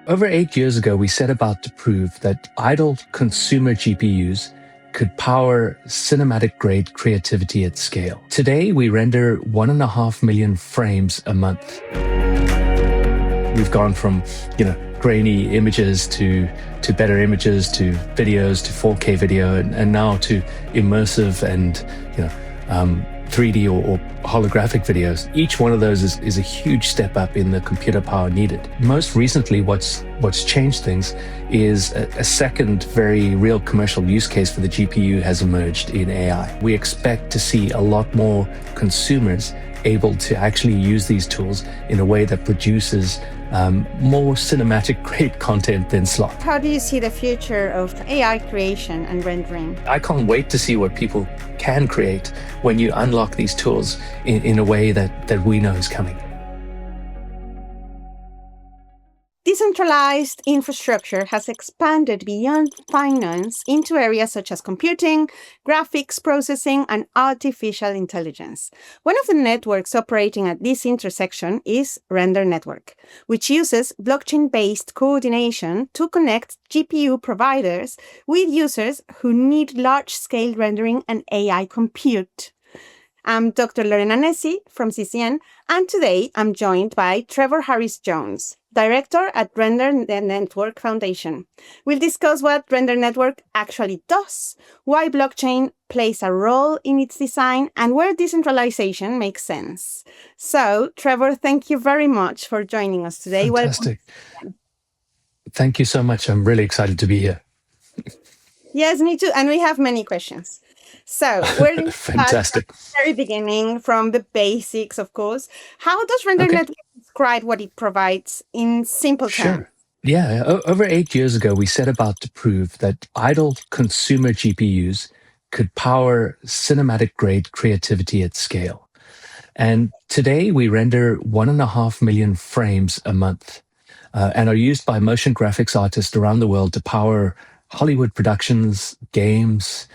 Over 8 years ago, we set about to prove that idle consumer GPUs could power cinematic-grade creativity at scale. Today, we render 1.5 million frames a month. We've gone from, grainy images to better images, to videos, to 4K video, and now to immersive and 3D or holographic videos. Each one of those is a huge step up in the computer power needed. Most recently, what's changed things is a second very real commercial use case for the GPU has emerged in AI. We expect to see a lot more consumers able to actually use these tools in a way that produces more cinematic grade content than slop. How do you see the future of AI creation and rendering? I can't wait to see what people can create when you unlock these tools in a way that we know is coming. Decentralized infrastructure has expanded beyond finance into areas such as computing, graphics processing, and artificial intelligence. One of the networks operating at this intersection is Render Network, which uses blockchain-based coordination to connect GPU providers with users who need large-scale rendering and AI compute. I'm Dr. Lorena Nessi from CCN, and today I'm joined by Trevor Harries Jones, Director at Render Network Foundation. We'll discuss what Render Network actually does, why blockchain plays a role in its design, and where decentralization makes sense. So, Trevor, thank you very much for joining us today. Fantastic. Welcome. Thank you so much. I'm really excited to be here. Yes, me too. And we have many questions. So we're going to start from the very beginning, from the basics, of course. How does Render Network describe what it provides in simple terms? Sure. Yeah, over 8 years ago, we set about to prove that idle consumer GPUs could power cinematic-grade creativity at scale. And today, we render 1.5 million frames a month and are used by motion graphics artists around the world to power Hollywood productions, games,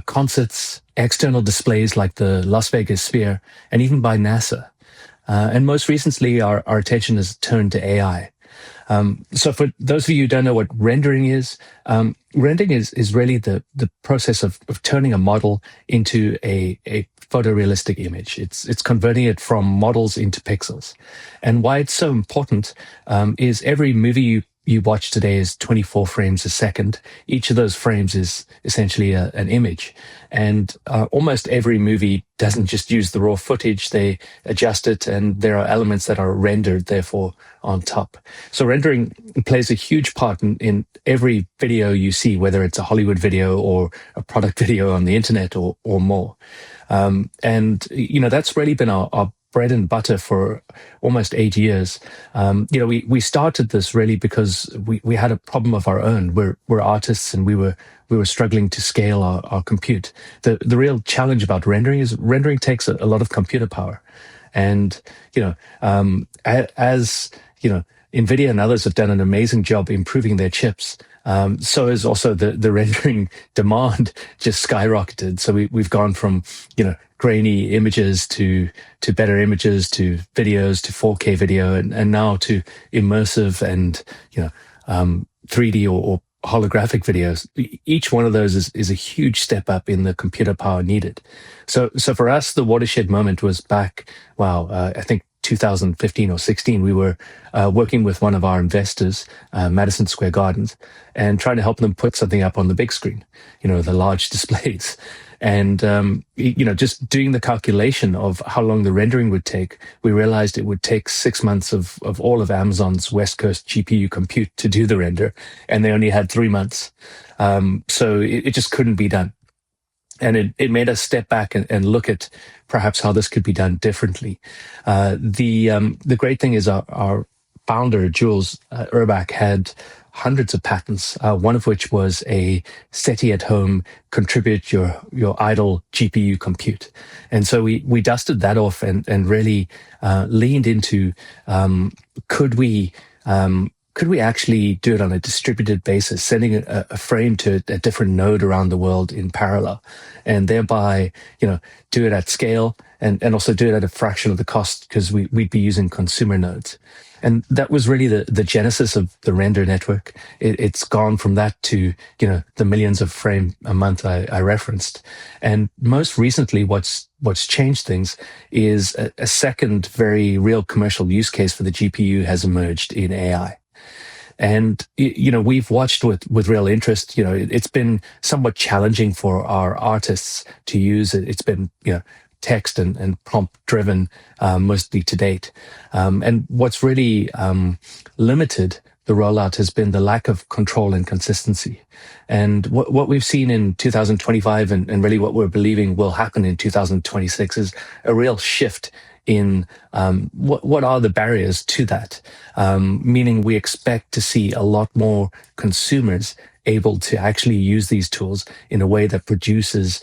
concerts, external displays like the Las Vegas Sphere, and even by NASA. And most recently, our attention has turned to AI. So for those of you who don't know what rendering is really the process of turning a model into a photorealistic image. It's converting it from models into pixels. And why it's so important is every movie you watch today is 24 frames a second. Each of those frames is essentially an image. And almost every movie doesn't just use the raw footage, they adjust it, and there are elements that are rendered, therefore, on top. So rendering plays a huge part in every video you see, whether it's a Hollywood video or a product video on the internet or more. And, that's really been our bread and butter for almost 8 years. We started this really because we had a problem of our own. We're artists, and we were struggling to scale our compute. The real challenge about rendering is rendering takes a lot of computer power, and as NVIDIA and others have done an amazing job improving their chips. So is also the rendering demand just skyrocketed. So we've gone from grainy images to better images, to videos, to 4K video, and now to immersive and 3D or holographic videos. Each one of those is a huge step up in the computer power needed. So for us, the watershed moment was back, I think 2015 or 16, we were working with one of our investors, Madison Square Garden, and trying to help them put something up on the big screen, the large displays. And, just doing the calculation of how long the rendering would take, we realized it would take 6 months of all of Amazon's West Coast GPU compute to do the render, and they only had 3 months. So it just couldn't be done. And it made us step back and look at perhaps how this could be done differently. The great thing is our founder, Jules Urbach, had hundreds of patents, one of which was a SETI at home, contribute your idle GPU compute. And so we dusted that off and really leaned into could we actually do it on a distributed basis, sending a frame to a different node around the world in parallel, and thereby, do it at scale and also do it at a fraction of the cost, because we'd be using consumer nodes. And that was really the genesis of the render network. It's gone from that to, the millions of frame a month I referenced. And most recently, what's changed things is a second very real commercial use case for the GPU has emerged in AI. And we've watched with real interest. It's been somewhat challenging for our artists to use it. It's been text and prompt driven mostly to date. And what's really limited the rollout has been the lack of control and consistency. And what we've seen in 2025 and really what we're believing will happen in 2026 is a real shift in what are the barriers to that, meaning we expect to see a lot more consumers able to actually use these tools in a way that produces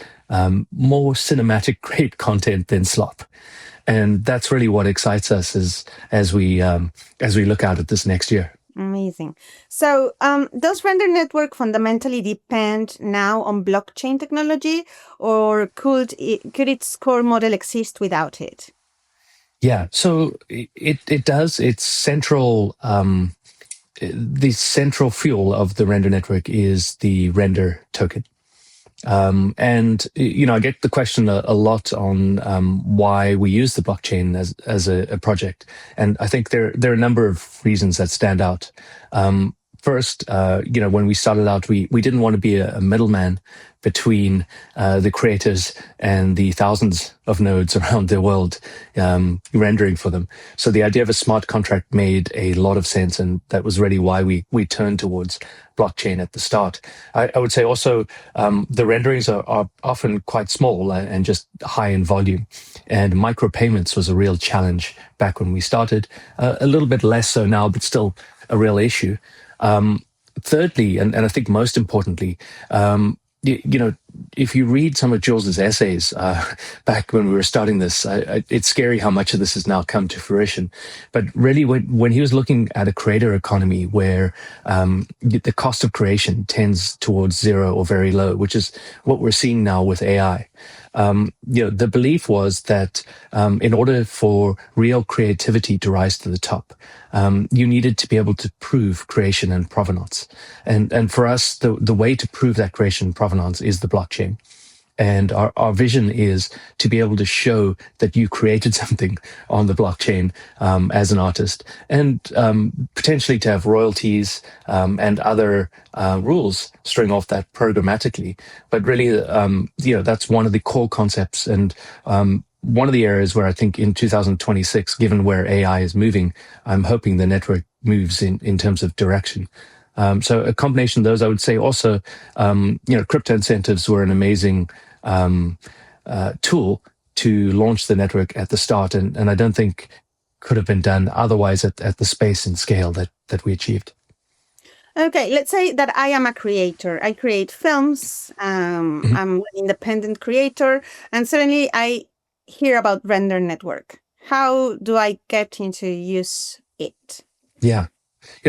more cinematic grade content than slop. And that's really what excites us as we look out at this next year. Amazing. So, does render network fundamentally depend now on blockchain technology, or could its core model exist without it? Yeah, so it does. It's central. The central fuel of the render network is the render token. And I get the question a lot on why we use the blockchain as a project, and I think there are a number of reasons that stand out. First, when we started out, we didn't want to be a middleman between the creators and the thousands of nodes around the world rendering for them. So the idea of a smart contract made a lot of sense, and that was really why we turned towards blockchain at the start. I would say also the renderings are often quite small and just high in volume, and micropayments was a real challenge back when we started. A little bit less so now, but still a real issue. Thirdly, and I think most importantly, if you read some of Jules's essays back when we were starting this, it's scary how much of this has now come to fruition. But really, when he was looking at a creator economy where the cost of creation tends towards zero or very low, which is what we're seeing now with AI, the belief was that in order for real creativity to rise to the top, you needed to be able to prove creation and provenance. And for us, the way to prove that creation and provenance is the blockchain. And our vision is to be able to show that you created something on the blockchain as an artist, and potentially to have royalties and other rules string off that programmatically. But really, that's one of the core concepts, and one of the areas where I think in 2026, given where AI is moving, I'm hoping the network moves in terms of direction. So a combination of those, I would say also, crypto incentives were an amazing tool to launch the network at the start, and I don't think could have been done otherwise at the space and scale that we achieved. Okay, let's say that I am a creator. I create films. I'm an independent creator, and suddenly I hear about render network. How do I get into use it? Yeah.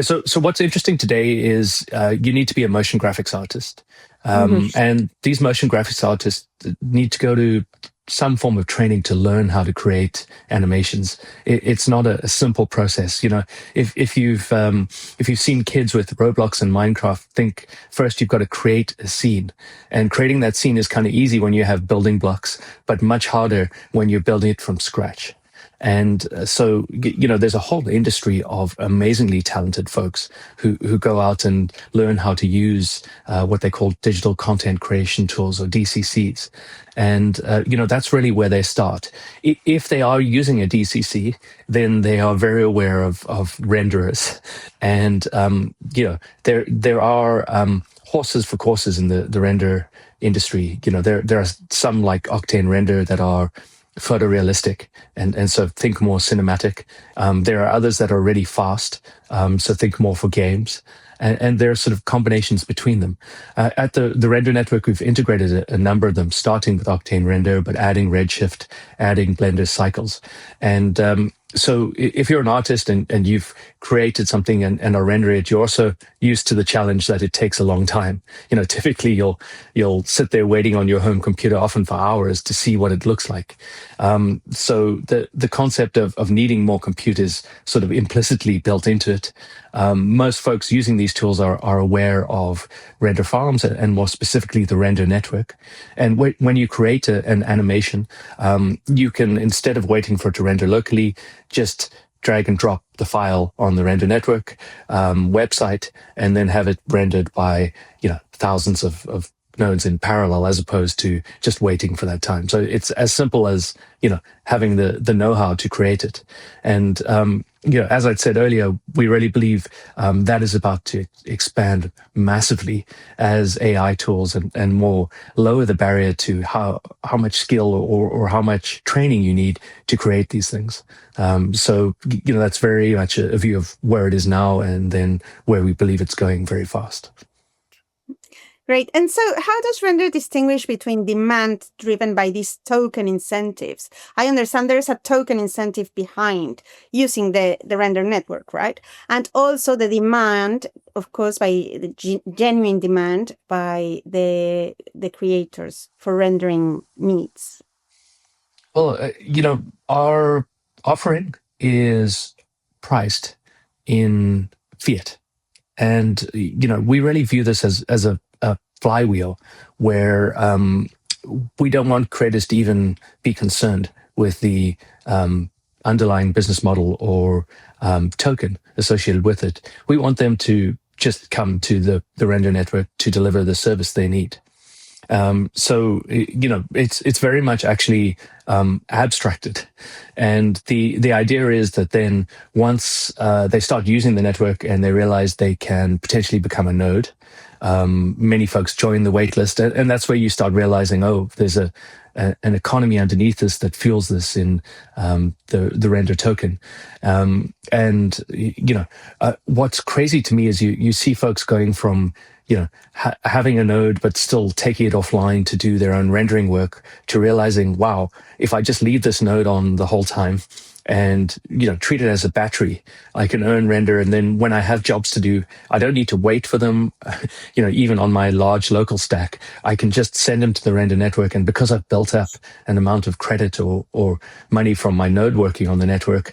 So what's interesting today is you need to be a motion graphics artist. And these motion graphics artists need to go to some form of training to learn how to create animations. It's not a simple process. If you've seen kids with Roblox and Minecraft, think first you've got to create a scene, and creating that scene is kind of easy when you have building blocks, but much harder when you're building it from scratch. And so, there's a whole industry of amazingly talented folks who go out and learn how to use what they call digital content creation tools, or DCCs. And, that's really where they start. If they are using a DCC, then they are very aware of renderers. And, there are horses for courses in the render industry. There are some like Octane Render that are photorealistic and so think more cinematic. There are others that are really fast, so think more for games. And there are sort of combinations between them. At the Render Network, we've integrated a number of them, starting with Octane Render, but adding Redshift, adding Blender cycles. And so if you're an artist and you've created something and are rendering it, you're also used to the challenge that it takes a long time. Typically you'll sit there waiting on your home computer, often for hours, to see what it looks like. So the concept of needing more computers sort of implicitly built into it. Most folks using these tools are aware of render farms, and more specifically the render network. And when you create an animation, you can, instead of waiting for it to render locally, just drag and drop the file on the render network website, and then have it rendered by thousands of nodes in parallel, as opposed to just waiting for that time. So it's as simple as having the know-how to create it. And as I'd said earlier, we really believe that is about to expand massively as AI tools and more lower the barrier to how much skill or how much training you need to create these things. So that's very much a view of where it is now, and then where we believe it's going very fast. Great. And so how does render distinguish between demand driven by these token incentives? I understand there's a token incentive behind using the render network, right? And also the demand, of course, by the genuine demand by the creators for rendering needs. Well, our offering is priced in fiat. And, we really view this as a flywheel where we don't want creators to even be concerned with the underlying business model or token associated with it. We want them to just come to the render network to deliver the service they need. So it's very much actually abstracted, and the idea is that then once they start using the network and they realize they can potentially become a node, many folks join the waitlist, and that's where you start realizing, oh, there's an economy underneath this that fuels this in the render token. And what's crazy to me is you see folks going from having a node but still taking it offline to do their own rendering work, to realizing, wow, if I just leave this node on the whole time and treat it as a battery, I can earn render, and then when I have jobs to do, I don't need to wait for them. Even on my large local stack, I can just send them to the render network, and because I've built up an amount of credit or money from my node working on the network,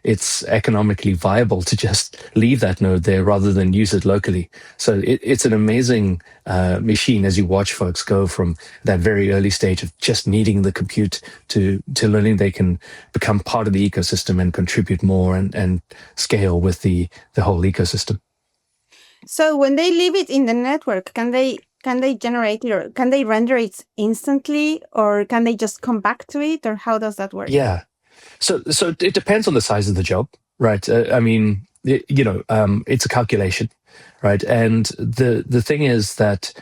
it's economically viable to just leave that node there rather than use it locally. So it's an amazing machine as you watch folks go from that very early stage of just needing the compute to learning they can become part of the ecosystem and contribute more and scale with the whole ecosystem. So when they leave it in the network, can they generate it, or can they render it instantly, or can they just come back to it, or how does that work? Yeah. So it depends on the size of the job, right? It's a calculation, right? And the thing is that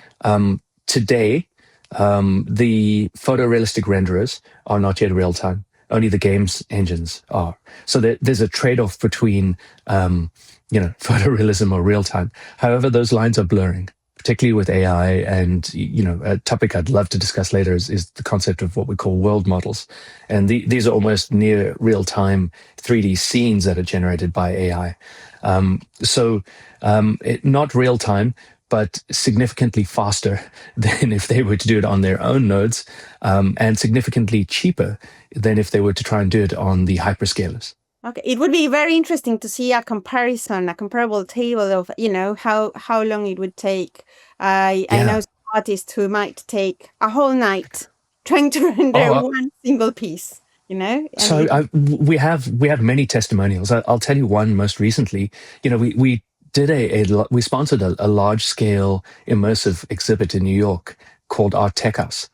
today, the photorealistic renderers are not yet real time. Only the game's engines are. So there's a trade-off between, photorealism or real time. However, those lines are blurring, particularly with AI. And, a topic I'd love to discuss later is the concept of what we call world models. And these are almost near real time 3D scenes that are generated by AI. Not real time, but significantly faster than if they were to do it on their own nodes, and significantly cheaper than if they were to try and do it on the hyperscalers. Okay, it would be very interesting to see a comparable table of how long it would take. I know some artists who might take a whole night trying to render one single piece. So we have many testimonials. I'll tell you one most recently. We did we sponsored a large scale immersive exhibit in New York called Art Tech House.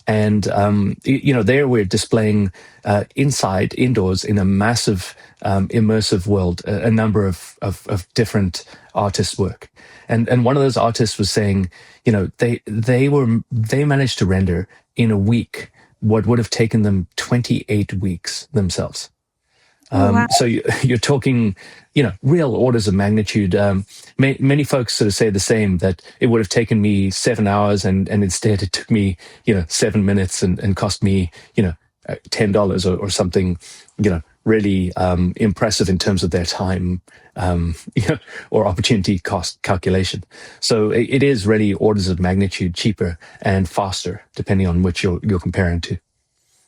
And, there we're displaying indoors in a massive immersive world, a number of different artists' work. And one of those artists was saying, they managed to render in a week what would have taken them 28 weeks themselves. Wow. So you're talking, real orders of magnitude. Many folks sort of say the same, that it would have taken me 7 hours, and instead it took me, 7 minutes and cost me, $10 or something, really impressive in terms of their time or opportunity cost calculation. So it is really orders of magnitude cheaper and faster, depending on which you're comparing to.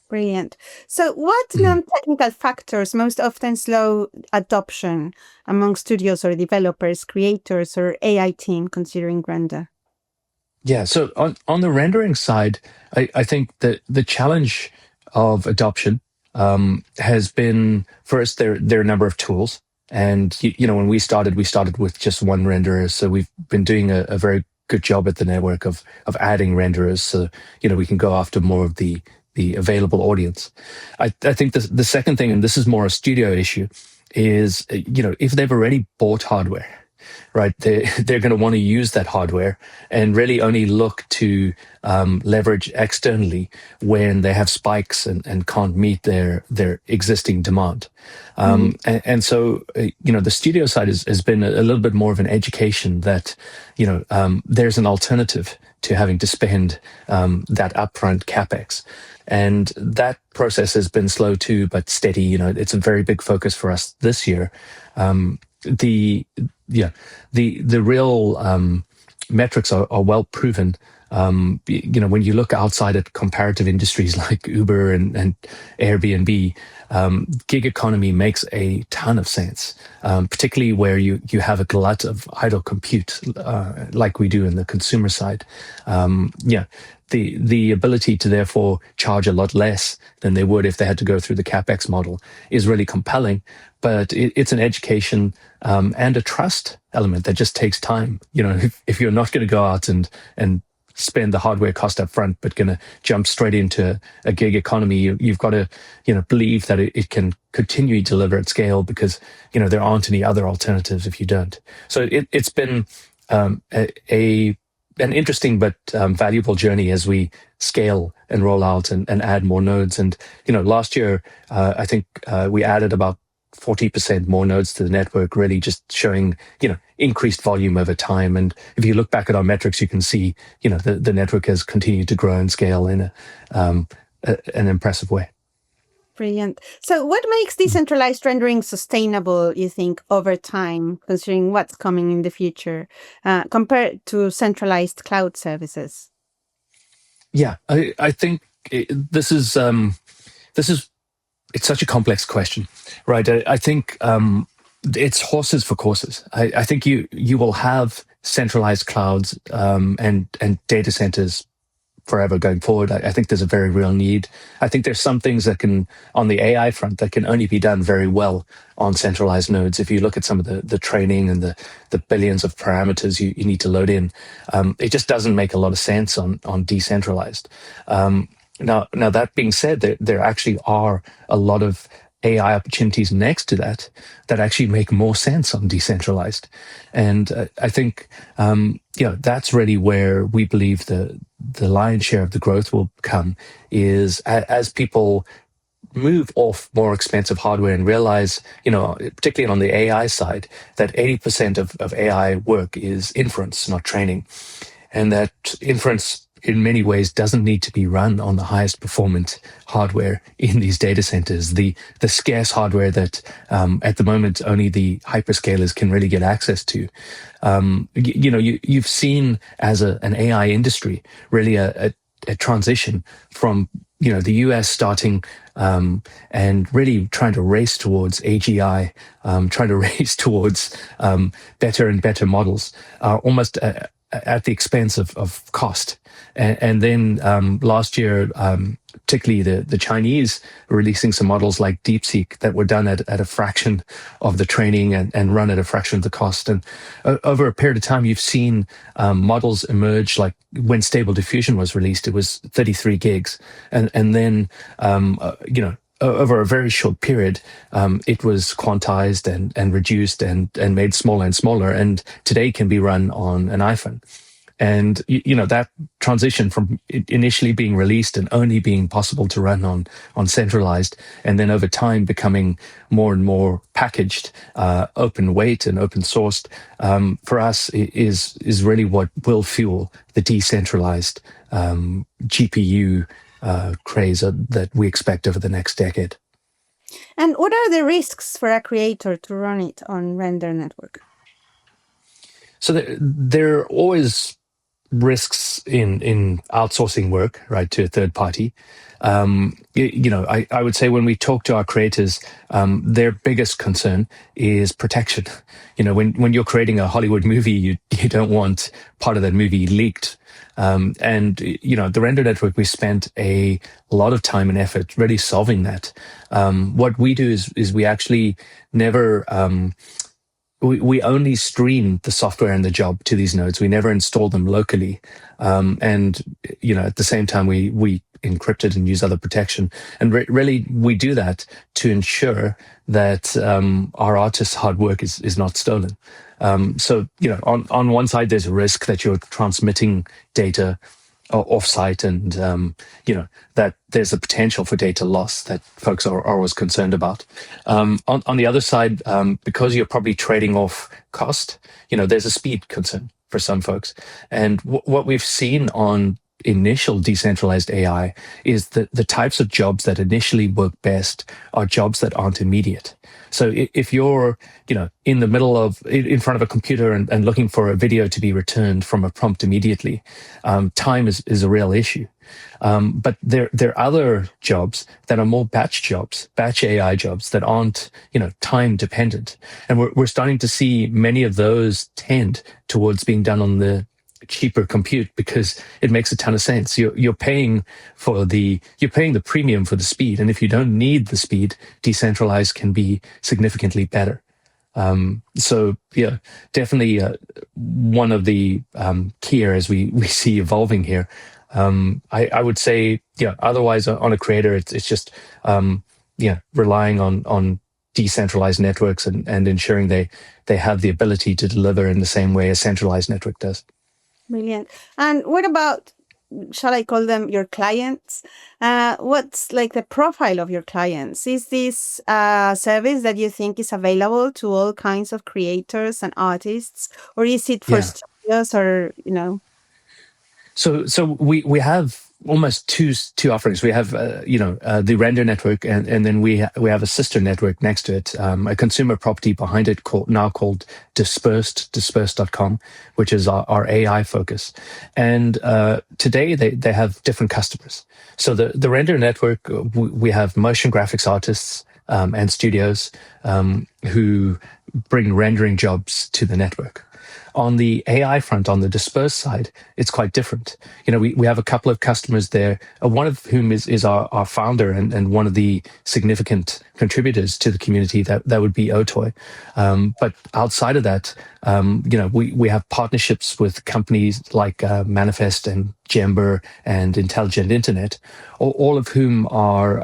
Brilliant. So, what non-technical factors most often slow adoption among studios or developers, creators, or AI team considering render? Yeah, so on the rendering side, I think that the challenge of adoption has been first there are a number of tools, and when we started with just one renderer, so we've been doing a very good job at the network of adding renderers, so we can go after more of the available audience. I think the second thing, and this is more a studio issue, is if they've already bought hardware, right? They're going to want to use that hardware and really only look to leverage externally when they have spikes and can't meet their existing demand. And so, the studio side has been a little bit more of an education that, there's an alternative to having to spend that upfront capex. And that process has been slow too, but steady. It's a very big focus for us this year. The yeah the real metrics are well proven. When you look outside at comparative industries like Uber and Airbnb, gig economy makes a ton of sense, particularly where you have a glut of idle compute, like we do in the consumer side. The ability to therefore charge a lot less than they would if they had to go through the capex model is really compelling. But it's an education and a trust element that just takes time. If you're not going to go out and spend the hardware cost up front, but going to jump straight into a gig economy, you've got to believe that it can continue to deliver at scale, because there aren't any other alternatives if you don't. So it's been an interesting but valuable journey as we scale and roll out and add more nodes. And last year I think we added about 40% more nodes to the network, really just showing increased volume over time. And if you look back at our metrics, you can see the network has continued to grow and scale in an impressive way. Brilliant. So, what makes decentralized rendering sustainable, you think, over time, considering what's coming in the future, compared to centralized cloud services? Yeah, I think it's such a complex question, right? I think it's horses for courses. I think you will have centralized clouds and data centers forever going forward. I think there's a very real need. I think there's some things that can, on the AI front, that can only be done very well on centralized nodes. If you look at some of the training and the billions of parameters you need to load in, it just doesn't make a lot of sense on decentralized. Now that being said, there actually are a lot of AI opportunities next to that actually make more sense on decentralized. And I think that's really where we believe the lion's share of the growth will come, is as people move off more expensive hardware and realize, particularly on the AI side, that 80% of AI work is inference, not training. And that inference in many ways doesn't need to be run on the highest performant hardware in these data centers. The scarce hardware that at the moment only the hyperscalers can really get access to. You've seen as an AI industry really a transition from the US starting and really trying to race towards AGI, trying to race towards better and better models, almost at the expense of cost. And then last year, particularly the Chinese releasing some models like DeepSeek that were done at a fraction of the training and run at a fraction of the cost. And over a period of time, you've seen models emerge, like when Stable Diffusion was released, it was 33 gigs. And then, over a very short period, it was quantized and reduced and made smaller and smaller, and today can be run on an iPhone. And that transition from initially being released and only being possible to run on centralized, and then over time becoming more and more packaged, open weight and open sourced, for us is really what will fuel the decentralized GPU craze that we expect over the next decade. And what are the risks for a creator to run it on render network? So there are always risks in outsourcing work, right, to a third party. I would say when we talk to our creators, their biggest concern is protection. When you're creating a Hollywood movie, you don't want part of that movie leaked. And the render network, we spent a lot of time and effort really solving that. What we do is we actually never we only stream the software and the job to these nodes. We never install them locally. And at the same time, we encrypt it and use other protection. And really, we do that to ensure that our artists' hard work is not stolen. So, on one side, there's a risk that you're transmitting data offsite, and that there's a potential for data loss that folks are always concerned about. On the other side, because you're probably trading off cost, there's a speed concern for some folks. And what we've seen on initial decentralized AI is that the types of jobs that initially work best are jobs that aren't immediate. So if you're, in the middle of, in front of a computer and looking for a video to be returned from a prompt immediately, time is a real issue. But there are other jobs that are more batch jobs, batch AI jobs that aren't, time dependent. And we're starting to see many of those tend towards being done on the cheaper compute because it makes a ton of sense. You're paying the premium for the speed, and if you don't need the speed, decentralized can be significantly better. So yeah, definitely one of the key areas we see evolving here. I would say otherwise on a creator it's just relying on decentralized networks and ensuring they have the ability to deliver in the same way a centralized network does. Brilliant. And what about, shall I call them your clients? What's like the profile of your clients? Is this a service that you think is available to all kinds of creators and artists, or is it for studios or, So we have almost two offerings. We have the render network, and then we have a sister network next to it, a consumer property behind it called dispersed.com, which is our AI focus. And today they have different customers. So the render network, we have motion graphics artists and studios who bring rendering jobs to the network. On the AI front, on the dispersed side, it's quite different. We have a couple of customers there, one of whom is our founder and one of the significant contributors to the community. That would be Otoy. But outside of that, we have partnerships with companies like Manifest and Gember and Intelligent Internet, all of whom are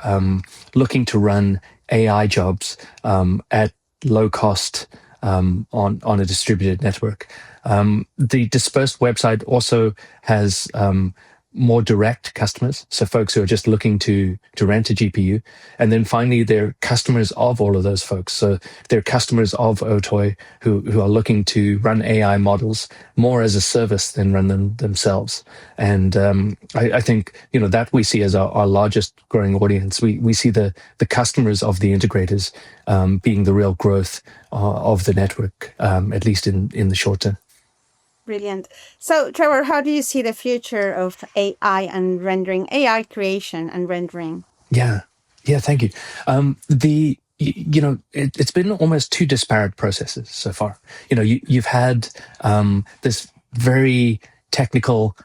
looking to run AI jobs at low cost on a distributed network. The dispersed website also has more direct customers, so folks who are just looking to rent a GPU. And then finally, they're customers of all of those folks. So they're customers of Otoy who are looking to run AI models more as a service than run them themselves. And I think that we see as our largest growing audience. We see the customers of the integrators being the real growth of the network, at least in the short term. Brilliant. So, Trevor, how do you see the future of AI and rendering, AI creation and rendering? Yeah, thank you. It's been almost two disparate processes so far. You've had this very technical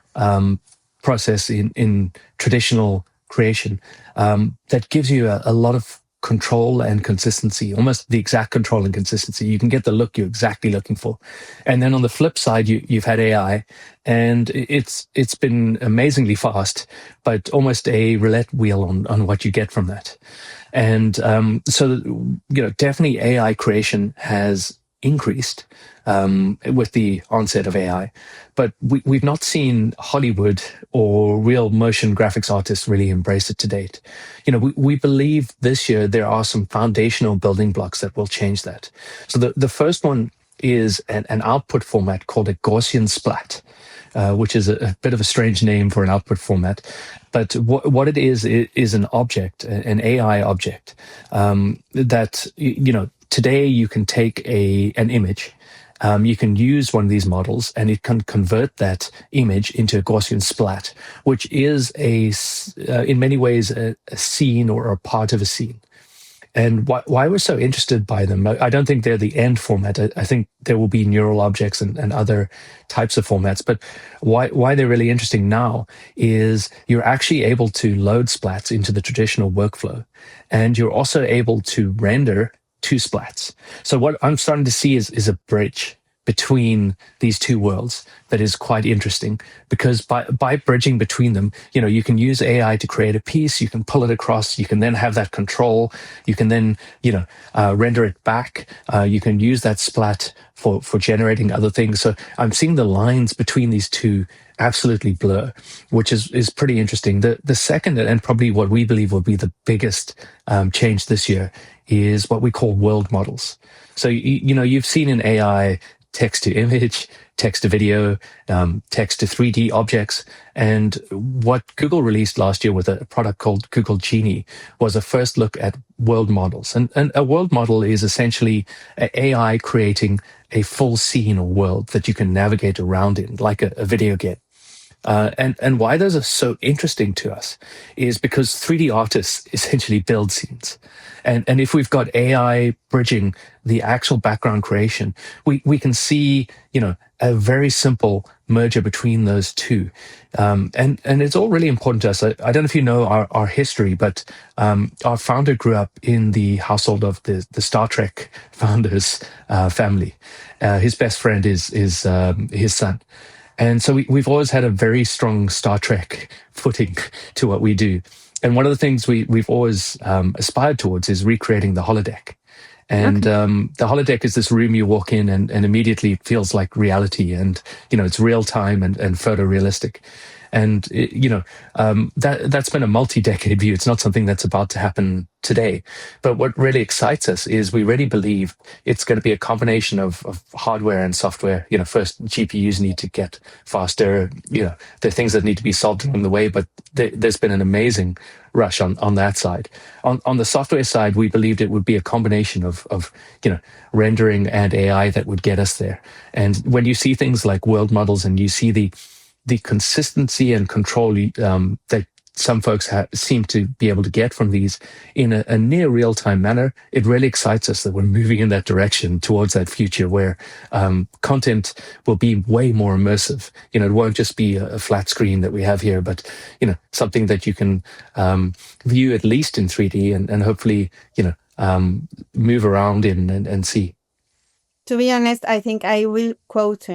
process in traditional creation that gives you a lot of control and consistency, almost the exact control and consistency. You can get the look you're exactly looking for. And then on the flip side, you've had AI, and it's been amazingly fast, but almost a roulette wheel on what you get from that. And so definitely AI creation has increased with the onset of AI, but we've not seen Hollywood or real motion graphics artists really embrace it to date. We believe this year there are some foundational building blocks that will change that. So the first one is an output format called a Gaussian splat. which is a bit of a strange name for an output format. But what it is an object, an AI object that, today you can take an image. You can use one of these models and it can convert that image into a Gaussian splat, which is in many ways, a scene or a part of a scene. And why we're so interested by them, I don't think they're the end format. I think there will be neural objects and other types of formats. But why they're really interesting now is you're actually able to load splats into the traditional workflow. And you're also able to render two splats. So what I'm starting to see is a bridge between these two worlds that is quite interesting, because by bridging between them, you can use AI to create a piece, you can pull it across, you can then have that control, you can then render it back, you can use that splat for generating other things. So I'm seeing the lines between these two absolutely blur, which is pretty interesting. The second, and probably what we believe will be the biggest change this year, is what we call world models. So you've seen in AI text to image, text to video, text to 3D objects. And what Google released last year with a product called Google Genie was a first look at world models. And a world model is essentially AI creating a full scene or world that you can navigate around in, like a video game. And why those are so interesting to us is because 3D artists essentially build scenes. And if we've got AI bridging the actual background creation, we can see, a very simple merger between those two. And it's all really important to us. I don't know if you know our history, but our founder grew up in the household of the Star Trek founders family. His best friend is his son. And so we've always had a very strong Star Trek footing to what we do. And one of the things we've always aspired towards is recreating the holodeck. And the holodeck is this room you walk in and immediately it feels like reality. And, it's real time and photorealistic. And, that's been a multi-decade view. It's not something that's about to happen today. But what really excites us is we really believe it's going to be a combination of hardware and software. First, GPUs need to get faster. There are things that need to be solved along the way, but there's been an amazing rush on that side. On the software side, we believed it would be a combination of rendering and AI that would get us there. And when you see things like world models and you see the consistency and control that some folks seem to be able to get from these in a near real-time manner, it really excites us that we're moving in that direction towards that future where content will be way more immersive. It won't just be a flat screen that we have here, but something that you can view at least in 3D and hopefully move around in and see. To be honest, I think I will quote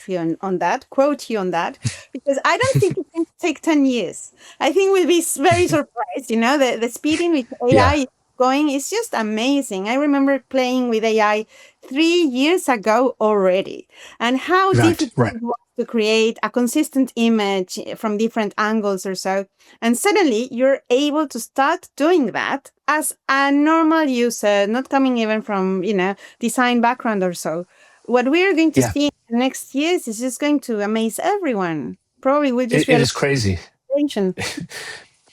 you on that, because I don't think it's going to take 10 years. I think we'll be very surprised. The speed in which AI is going is just amazing. I remember playing with AI 3 years ago already, and how difficult it was to create a consistent image from different angles or so. And suddenly you're able to start doing that as a normal user, not coming even from, design background or so. What we're going to see in the next years is just going to amaze everyone. Probably we'll just it is crazy.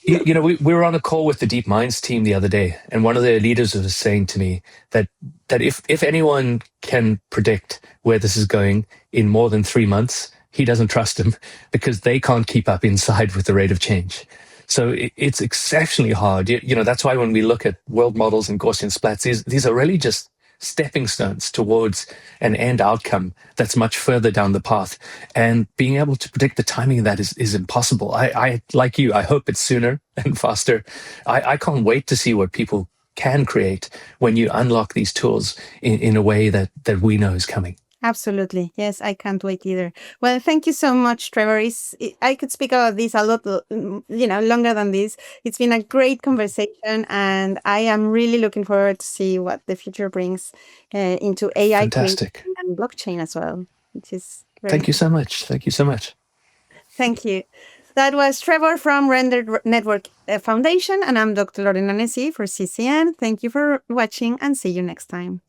We were on a call with the DeepMinds team the other day, and one of their leaders was saying to me that if anyone can predict where this is going in more than 3 months, he doesn't trust them because they can't keep up inside with the rate of change. So it's exceptionally hard. That's why when we look at world models and Gaussian splats, these are really just stepping stones towards an end outcome that's much further down the path. And being able to predict the timing of that is impossible. I like you, I hope it's sooner and faster. I can't wait to see what people can create when you unlock these tools in a way that we know is coming. Absolutely. Yes, I can't wait either. Well, thank you so much, Trevor. I could speak about this a lot, longer than this. It's been a great conversation, and I am really looking forward to see what the future brings into AI Fantastic. And blockchain as well, which is Thank you so much. Thank you so much. Thank you. That was Trevor from Rendered Network Foundation, and I'm Dr. Lorena Nessi for CCN. Thank you for watching, and see you next time.